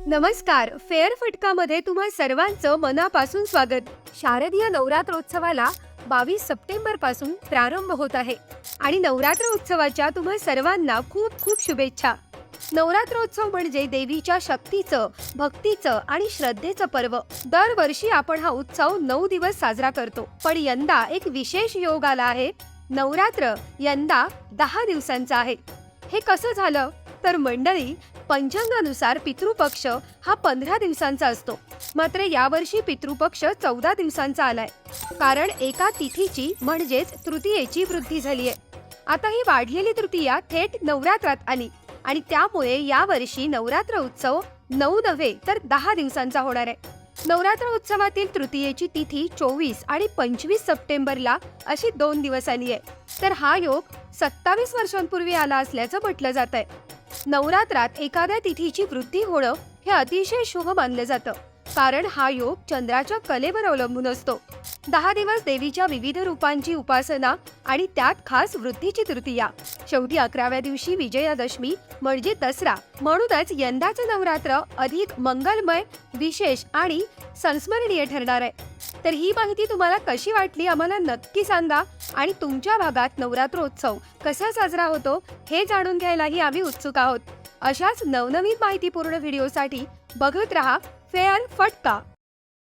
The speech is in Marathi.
नमस्कार. फेअर फटकामध्ये तुम्हा सर्वांचं मनापासून स्वागत. शारदीय नवरात्रोत्सवाला 22 सप्टेंबर पासून प्रारंभ होत आहे आणि नवरात्र उत्सवाच्या तुम्हा सर्वांना खूप खूप शुभेच्छा. नवरात्रोत्सव म्हणजे देवीच्या शक्तीचं, भक्तीचं आणि श्रद्धेचं पर्व. दरवर्षी आपण हा उत्सव 9 दिवस साजरा करतो, पण यंदा एक विशेष योग आला आहे. नवरात्र यंदा 10 दिवसांचा आहे. हे कसं झालं तर मंडळी, पंचांगानुसार पितृपक्ष हा 15 दिवसांचा असतो, मात्र यावर्षी पितृपक्ष 14 दिवसांचा आलाय, कारण एका तिथीची म्हणजेच तृतीयेची वृद्धी झालीय. आता ही वाढलेली तृतीया थेट नवरात्रात आली आणि त्यामुळे यावर्षी नवरात्र उत्सव 9 नव्हे तर 10 दिवसांचा होणार आहे. नवरात्र उत्सवातील तृतीयेची तिथी 24 आणि 25 सप्टेंबरला अशी 2 दिवस आली आहे, तर हा योग 27 वर्षांपूर्वी आला असल्याचं म्हटलं जात आहे. नवरात्रात एखाद्या तिथीची वृद्धी होणं हे अतिशय शुभ मानलं जातं, कारण हा योग चंद्राच्या कलेवर अवलंबून असतो. 10 दिवस देवीच्या विविध रूपांची उपासना आणि त्यात खास वृद्धीची तृतीया. शेवटी 11व्या दिवशी विजयादशमी म्हणजे दसरा. म्हणूनच यंदाचं नवरात्र अधिक मंगलमय, विशेष आणि संस्मरणीय ठरणार आहे. तर ही माहिती तुम्हाला कशी वाटली आम्हाला नक्की सांगा आणि तुमच्या भागात नवरात्रोत्सव कसा साजरा होतो हे जाणून घ्यायलाही आम्ही उत्सुक आहोत. अशाच नवनवीन माहितीपूर्ण व्हिडिओसाठी बघत रहा फेअर फटका.